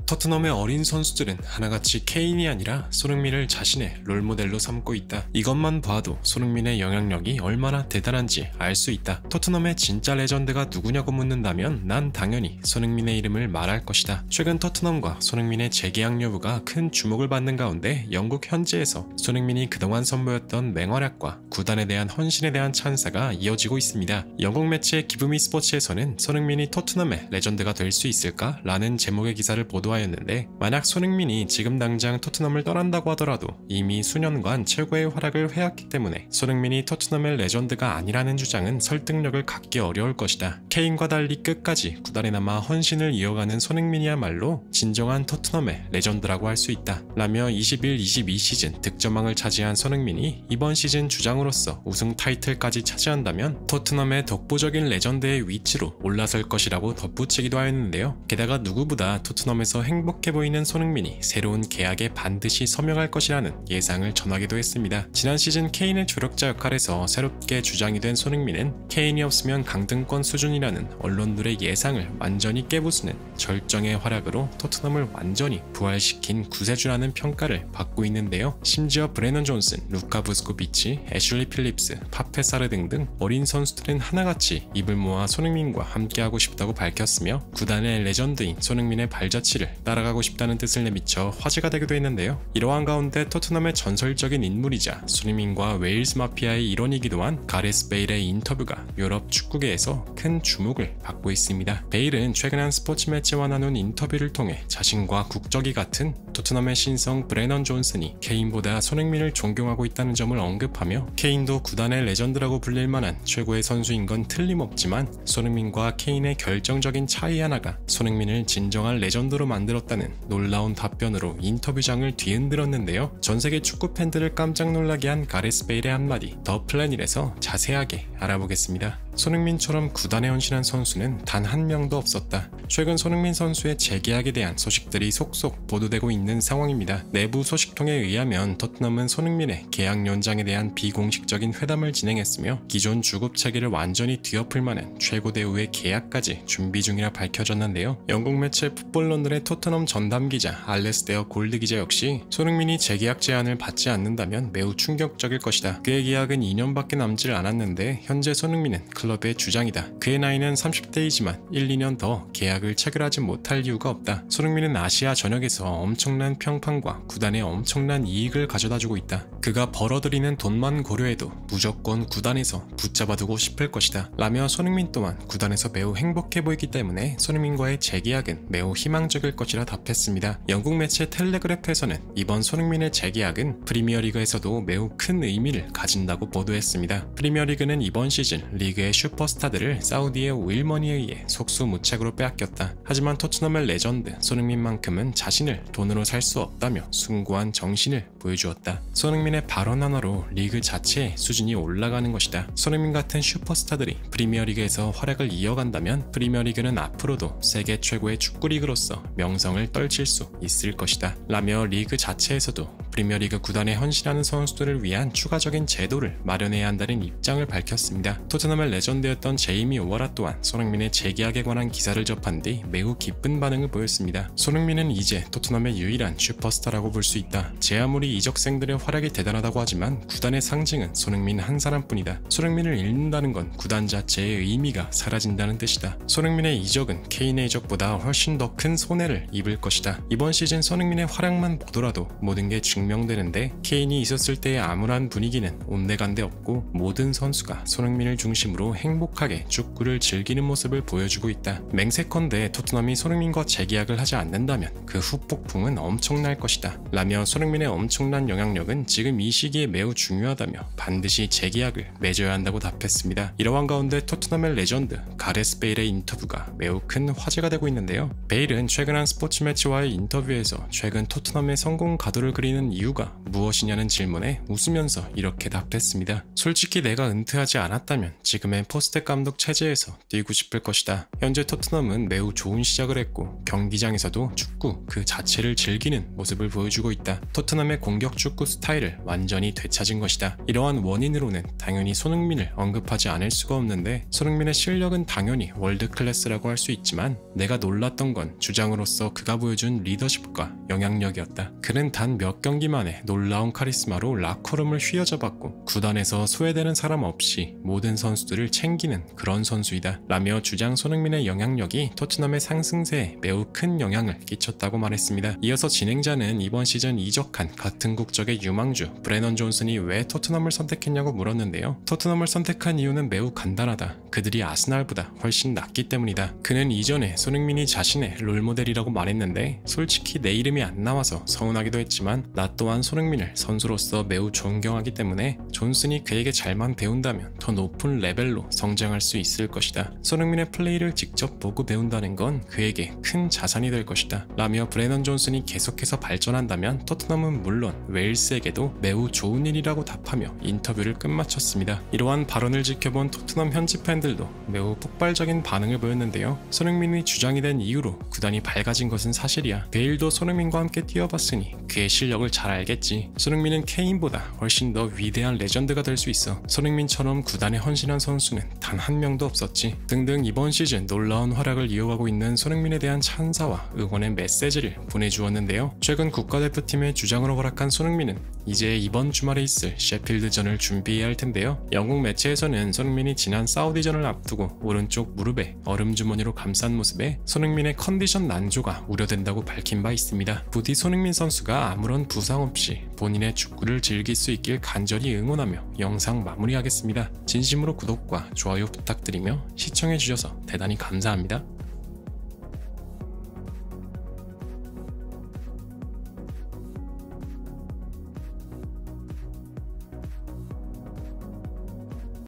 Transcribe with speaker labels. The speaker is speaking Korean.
Speaker 1: 토트넘의 어린 선수들은 하나같이 케인이 아니라 손흥민을 자신의 롤모델로 삼고 있다. 이것만 봐도 손흥민의 영향력이 얼마나 대단한지 알 수 있다. 토트넘의 진짜 레전드가 누구냐고 묻는다면 난 당연히 손흥민의 이름을 말할 것이다. 최근 토트넘과 손흥민의 재계약 여부가 큰 주목을 받는 가운데 영국 현지에서 손흥민이 그동안 선보였던 맹활약과 구단에 대한 헌신에 대한 찬사가 이어지고 있습니다. 영국 매체 기브미 스포츠에서는 손흥민이 토트넘의 레전드가 될 수 있을까? 라는 제목의 기사를 보도하였는데, 만약 손흥민이 지금 당장 토트넘을 떠난다고 하더라도 이미 수년간 최고의 활약을 해왔기 때문에 손흥민이 토트넘의 레전드가 아니라는 주장은 설득력을 갖기 어려울 것이다. 케인과 달리 끝까지 구단에 남아 헌신을 이어가는 손흥민이야말로 진정한 토트넘의 레전드라고 할 수 있다. 라며 21-22 시즌 득점왕을 차지한 손흥민이 이번 시즌 주장으로서 우승 타이틀까지 차지한다면 토트넘의 독보적인 레전드의 위치로 올라설 것이라고 덧붙이기도 하였는데요. 게다가 누구보다 토트넘에서 행복해 보이는 손흥민이 새로운 계약에 반드시 서명할 것이라는 예상을 전하기도 했습니다. 지난 시즌 케인의 조력자 역할에서 새롭게 주장이 된 손흥민은 케인이 없으면 강등권 수준이라는 언론들의 예상을 완전히 깨부수는 절정의 활약으로 토트넘을 완전히 부활시킨 구세주라는 평가를 받고 있는데요. 심지어 브레넌 존슨, 루카 부스코비치, 애슐리 필립스, 파페사르 등등 어린 선수들은 하나같이 입을 모아 손흥민과 함께하고 싶다고 밝혔으며 구단의 레전드인 손흥민의 발자취를 따라가고 싶다는 뜻을 내비쳐 화제가 되기도 했는데요. 이러한 가운데 토트넘의 전설적인 인물이자 손흥민과 웨일스 마피아의 일원이기도 한 가레스 베일의 인터뷰가 유럽 축구계에서 큰 주목을 받고 있습니다. 베일은 최근 한 스포츠 매체와 나눈 인터뷰를 통해 자신과 국적이 같은 토트넘의 신성 브레넌 존슨이 케인보다 손흥민을 존경하고 있다는 점을 언급하며, 케인도 구단의 레전드라고 불릴 만한 최고의 선수인 건 틀림없지만 손흥민과 케인의 결정적인 차이 하나가 손흥민을 진정한 레전드로 만들었다는 놀라운 답변으로 인터뷰장을 뒤흔들었는데요. 전세계 축구 팬들을 깜짝 놀라게 한 가레스 베일의 한마디, 더 플래닛에서 자세하게 알아보겠습니다. 손흥민처럼 구단에 헌신한 선수는 단 한 명도 없었다. 최근 손흥민 선수의 재계약에 대한 소식들이 속속 보도되고 있는 상황입니다. 내부 소식통에 의하면 토트넘은 손흥민의 계약 연장에 대한 비공식적인 회담을 진행했으며 기존 주급 체계를 완전히 뒤엎을 만한 최고 대우의 계약까지 준비 중이라 밝혀졌는데요. 영국 매체 풋볼런던의 토트넘 전담 기자 알레스테어 골드 기자 역시 손흥민이 재계약 제안을 받지 않는다면 매우 충격적일 것이다. 그의 계약은 2년밖에 남질 않았는데 현재 손흥민은 클럽의 주장이다. 그의 나이는 30대이지만 1-2년 더 계약을 체결하지 못할 이유가 없다. 손흥민은 아시아 전역에서 엄청난 평판과 구단에 엄청난 이익을 가져다주고 있다. 그가 벌어들이는 돈만 고려해도 무조건 구단에서 붙잡아두고 싶을 것이다. 라며 손흥민 또한 구단에서 매우 행복해 보이기 때문에 손흥민과의 재계약은 매우 희망적일 것이라 답했습니다. 영국 매체 텔레그래프에서는 이번 손흥민의 재계약은 프리미어리그에서도 매우 큰 의미를 가진다고 보도했습니다. 프리미어리그는 이번 시즌 리그의 슈퍼스타들을 사우디의 오일머니에 의해 속수무책으로 빼앗겼다. 하지만 토트넘의 레전드 손흥민만큼은 자신을 돈으로 살 수 없다며 숭고한 정신을 보여주었다. 손흥민의 발언 하나로 리그 자체의 수준이 올라가는 것이다. 손흥민 같은 슈퍼스타들이 프리미어리그에서 활약을 이어간다면 프리미어리그는 앞으로도 세계 최고의 축구리그로서 명성을 떨칠 수 있을 것이다. 라며 리그 자체에서도 프리미어리그 구단에 헌신하는 선수들을 위한 추가적인 제도를 마련해야 한다는 입장을 밝혔습니다. 토트넘의 레전드였던 제이미 오워라 또한 손흥민의 재계약에 관한 기사를 접한 뒤 매우 기쁜 반응을 보였습니다. 손흥민은 이제 토트넘의 유일한 슈퍼스타라고 볼 수 있다. 제 아무리 이적생들의 활약이 대단하다고 하지만 구단의 상징은 손흥민 한 사람뿐이다. 손흥민을 잃는다는 건 구단 자체의 의미가 사라진다는 뜻이다. 손흥민의 이적은 케인의 이적보다 훨씬 더 큰 손해를 입을 것이다. 이번 시즌 손흥민의 활약만 보더라도 모든 게 증명되는데, 케인이 있었을 때의 암울한 분위기는 온데간데 없고 모든 선수가 손흥민을 중심으로 행복하게 축구를 즐기는 모습을 보여주고 있다. 맹세컨대 토트넘이 손흥민과 재계약을 하지 않는다면 그 후폭풍은 엄청날 것이다. 라며 손흥민의 엄청난 영향력은 지금 이 시기에 매우 중요하다며 반드시 재계약을 맺어야 한다고 답했습니다. 이러한 가운데 토트넘의 레전드 가레스 베일의 인터뷰가 매우 큰 화제가 되고 있는데요. 베일은 최근 한 스포츠 매체와의 인터뷰에서 최근 토트넘의 성공 가도를 그리는 이유가 무엇이냐는 질문에 웃으면서 이렇게 답했습니다. 솔직히 내가 은퇴하지 않았다면 지금의 포스텍 감독 체제에서 뛰고 싶을 것이다. 현재 토트넘은 매우 좋은 시작을 했고 경기장에서도 축구 그 자체를 즐기는 모습을 보여주고 있다. 토트넘의 공격 축구 스타일을 완전히 되찾은 것이다. 이러한 원인으로는 당연히 손흥민을 언급하지 않을 수가 없는데, 손흥민의 실력은 당연히 월드 클래스라고 할 수 있지만 내가 놀랐던 건 주장으로서 그가 보여준 리더십과 영향력이었다. 그는 단 몇 경기 만에 놀라운 카리스마로 라커룸을 휘어잡았고 구단에서 소외되는 사람 없이 모든 선수들을 챙기는 그런 선수이다 라며 주장 손흥민의 영향력이 토트넘의 상승세에 매우 큰 영향을 끼쳤다고 말했습니다. 이어서 진행자는 이번 시즌 이적한 같은 국적의 유망주 브레넌 존슨이 왜 토트넘을 선택했냐고 물었는데요. 토트넘을 선택한 이유는 매우 간단하다. 그들이 아스날보다 훨씬 낫기 때문이다. 그는 이전에 손흥민이 자신의 롤모델이라고 말했는데, 솔직히 내 이름이 안 나와서 서운하기도 했지만 나 또한 손흥민을 선수로서 매우 존경하기 때문에 존슨이 그에게 잘만 배운다면 더 높은 레벨로 성장할 수 있을 것이다. 손흥민의 플레이를 직접 보고 배운다는 건 그에게 큰 자산이 될 것이다 라며 브레넌 존슨이 계속해서 발전한다면 토트넘은 물론 웨일스에게도 매우 좋은 일이라고 답하며 인터뷰를 끝마쳤습니다. 이러한 발언을 지켜본 토트넘 현지 팬들도 매우 폭발적인 반응을 보였는데요. 손흥민이 주장이 된 이후로 구단이 밝아진 것은 사실이야. 베일도 손흥민과 함께 뛰어봤으니 그의 실력을 잘 알겠지. 손흥민은 케인보다 훨씬 더 위대한 레전드가 될 수 있어. 손흥민처럼 구단에 헌신한 선수는 단 한 명도 없었지. 등등 이번 시즌 놀라운 활약을 이어가고 있는 손흥민에 대한 찬사와 응원의 메시지를 보내주었는데요. 최근 국가대표팀의 주장으로 활약한 손흥민은 이제 이번 주말에 있을 셰필드전을 준비해야 할 텐데요. 영국 매체에서는 손흥민이 지난 사우디전을 앞두고 오른쪽 무릎에 얼음 주머니로 감싼 모습에 손흥민의 컨디션 난조가 우려된다고 밝힌 바 있습니다. 부디 손흥민 선수가 아무런 부상 없이 본인의 축구를 즐길 수 있길 간절히 응원하며 영상 마무리하겠습니다. 진심으로 구독과 좋아요 부탁드리며 시청해주셔서 대단히 감사합니다.